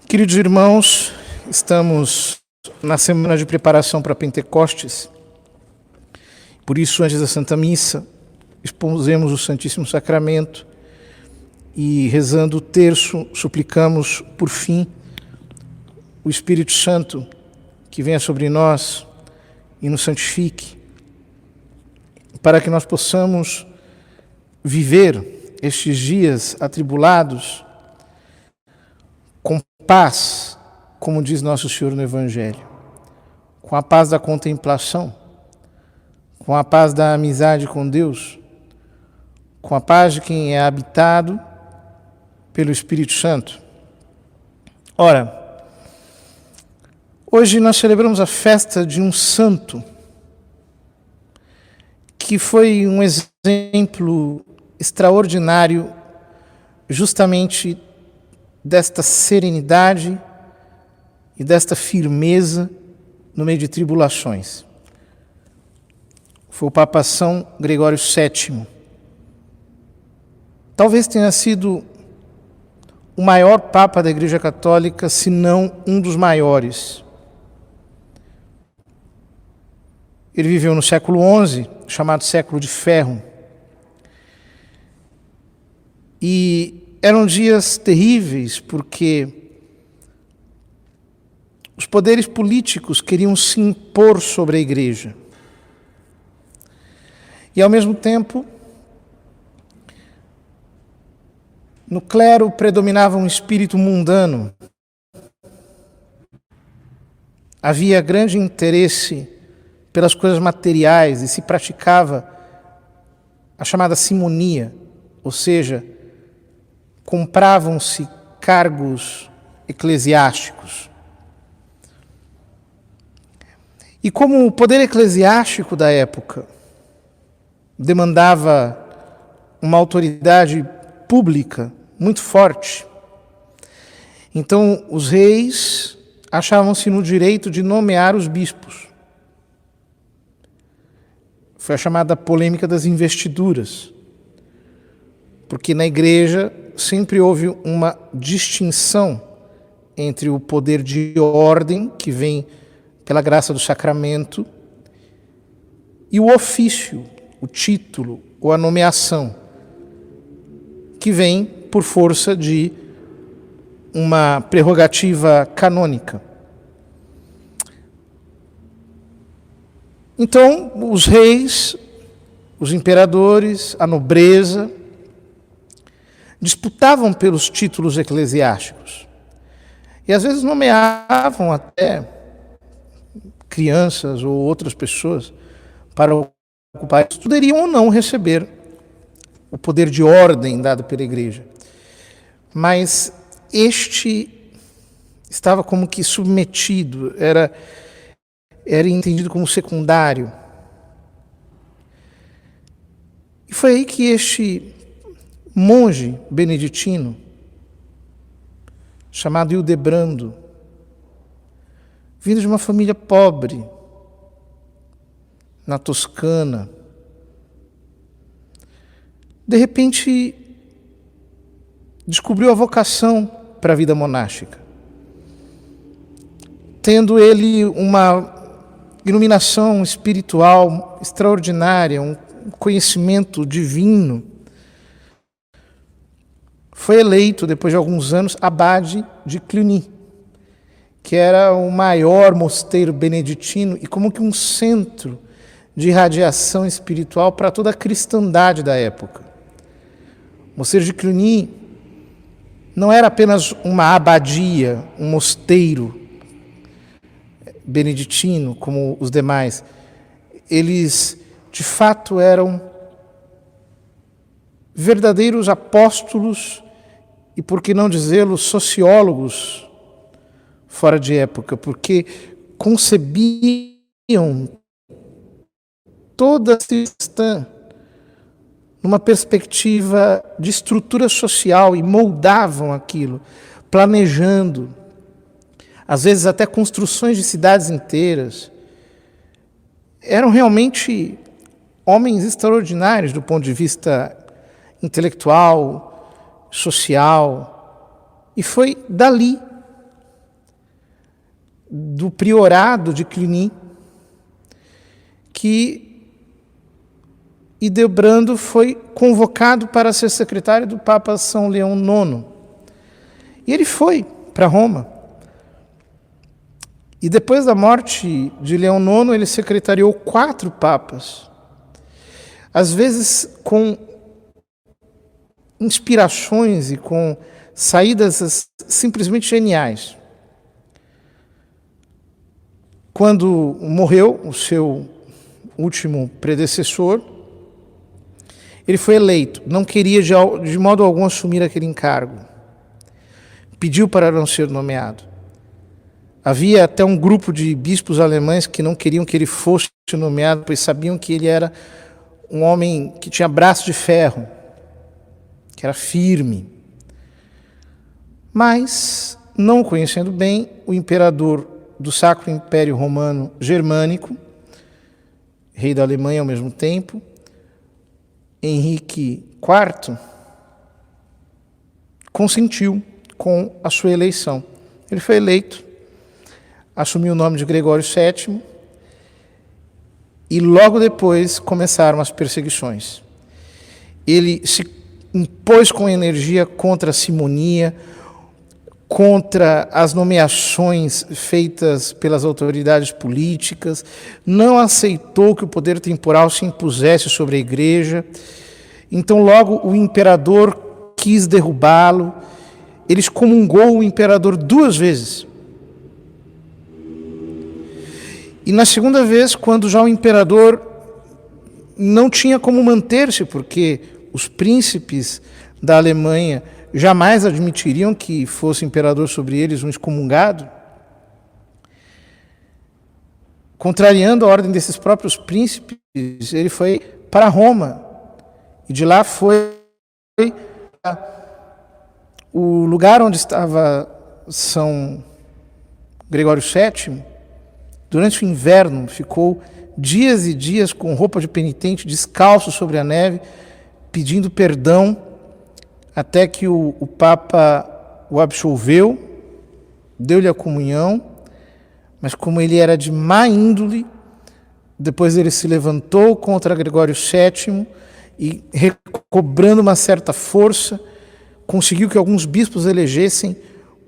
Queridos irmãos, estamos na semana de preparação para Pentecostes. Por isso, antes da Santa Missa, expusemos o Santíssimo Sacramento e, rezando o terço, suplicamos, por fim, o Espírito Santo que venha sobre nós e nos santifique, para que nós possamos viver estes dias atribulados com paz, como diz Nosso Senhor no Evangelho, com a paz da contemplação, com a paz da amizade com Deus, com a paz de quem é habitado pelo Espírito Santo. Ora, hoje nós celebramos a festa de um santo que foi um exemplo extraordinário justamente desta serenidade e desta firmeza no meio de tribulações. Foi o Papa São Gregório VII. Talvez tenha sido o maior Papa da Igreja Católica, se não um dos maiores. Ele viveu no século XI, chamado Século de Ferro. E eram dias terríveis, porque os poderes políticos queriam se impor sobre a Igreja. E, ao mesmo tempo, no clero predominava um espírito mundano. Havia grande interesse pelas coisas materiais e se praticava a chamada simonia, ou seja, compravam-se cargos eclesiásticos. E como o poder eclesiástico da época demandava uma autoridade pública muito forte, então os reis achavam-se no direito de nomear os bispos. Foi a chamada polêmica das investiduras, porque na igreja sempre houve uma distinção entre o poder de ordem, que vem pela graça do sacramento, e o ofício, o título ou a nomeação, que vem por força de uma prerrogativa canônica. Então, os reis, os imperadores, a nobreza, disputavam pelos títulos eclesiásticos. E às vezes nomeavam até crianças ou outras pessoas para ocupar. Poderiam ou não receber o poder de ordem dado pela igreja. Mas este estava como que submetido, era entendido como secundário. E foi aí que este monge beneditino, chamado Hildebrando, vindo de uma família pobre, na Toscana, de repente descobriu a vocação para a vida monástica, tendo ele uma iluminação espiritual extraordinária, um conhecimento divino. Foi eleito, depois de alguns anos, abade de Cluny, que era o maior mosteiro beneditino e como que um centro de irradiação espiritual para toda a cristandade da época. O mosteiro de Cluny não era apenas uma abadia, um mosteiro beneditino como os demais. Eles, de fato, eram verdadeiros apóstolos e, por que não dizê-lo, sociólogos fora de época, porque concebiam toda a cristã numa perspectiva de estrutura social e moldavam aquilo, planejando, às vezes até construções de cidades inteiras. Eram realmente homens extraordinários do ponto de vista intelectual, social, e foi dali do priorado de Cluny, que Hildebrando foi convocado para ser secretário do Papa São Leão IX. E ele foi para Roma. E depois da morte de Leão IX, ele secretariou 4 papas, às vezes com inspirações e com saídas simplesmente geniais. Quando morreu o seu último predecessor, ele foi eleito, não queria de modo algum assumir aquele encargo. Pediu para não ser nomeado. Havia até um grupo de bispos alemães que não queriam que ele fosse nomeado, pois sabiam que ele era um homem que tinha braço de ferro, que era firme. Mas, não o conhecendo bem, o imperador do Sacro Império Romano Germânico, rei da Alemanha ao mesmo tempo, Henrique IV, consentiu com a sua eleição. Ele foi eleito, assumiu o nome de Gregório VII e logo depois começaram as perseguições. Ele se impôs com energia contra a simonia, contra as nomeações feitas pelas autoridades políticas, não aceitou que o poder temporal se impusesse sobre a igreja. Então logo o imperador quis derrubá-lo. Ele excomungou o imperador 2 vezes. E na segunda vez, quando já o imperador não tinha como manter-se, porque os príncipes da Alemanha jamais admitiriam que fosse imperador sobre eles um excomungado, contrariando a ordem desses próprios príncipes, ele foi para Roma. E de lá foi o lugar onde estava São Gregório VII. Durante o inverno, ficou dias e dias com roupa de penitente, descalço sobre a neve, pedindo perdão, até que o Papa o absolveu, deu-lhe a comunhão, mas como ele era de má índole, depois ele se levantou contra Gregório VII e, recobrando uma certa força, conseguiu que alguns bispos elegessem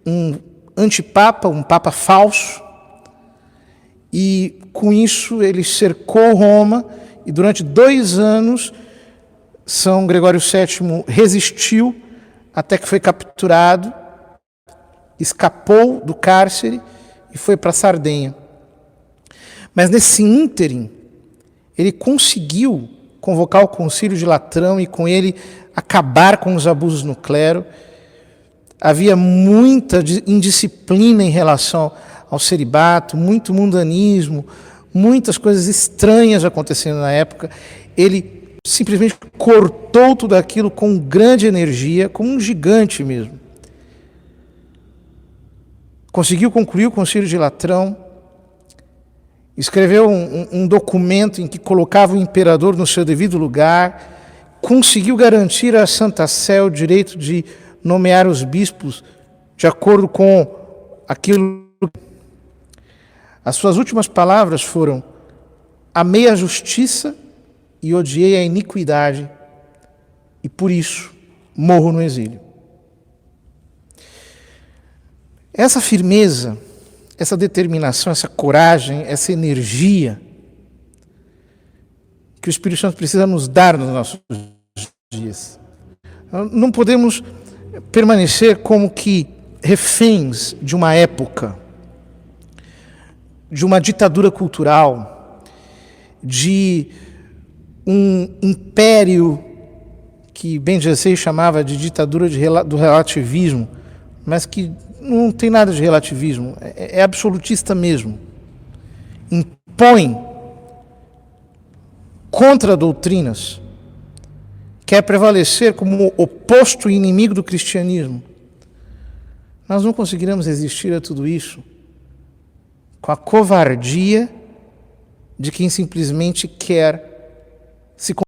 um antipapa, um papa falso, e com isso ele cercou Roma e durante 2 anos São Gregório VII resistiu até que foi capturado, escapou do cárcere e foi para Sardenha. Mas nesse ínterim ele conseguiu convocar o concílio de Latrão e com ele acabar com os abusos no clero. Havia muita indisciplina em relação ao celibato, muito mundanismo, muitas coisas estranhas acontecendo na época. Ele simplesmente cortou tudo aquilo com grande energia, como um gigante mesmo. Conseguiu concluir o concílio de Latrão, escreveu um documento em que colocava o imperador no seu devido lugar, conseguiu garantir à Santa Sé o direito de nomear os bispos de acordo com aquilo. As suas últimas palavras foram: amei a justiça e odiei a iniquidade, e por isso morro no exílio. Essa firmeza, essa determinação, essa coragem, essa energia que o Espírito Santo precisa nos dar nos nossos dias. Não podemos permanecer como que reféns de uma época, de uma ditadura cultural, de um império que Ben-Jessé chamava de ditadura do relativismo, mas que não tem nada de relativismo, é absolutista mesmo. Impõe contra doutrinas, quer prevalecer como oposto e inimigo do cristianismo. Nós não conseguiremos resistir a tudo isso com a covardia de quem simplesmente quer se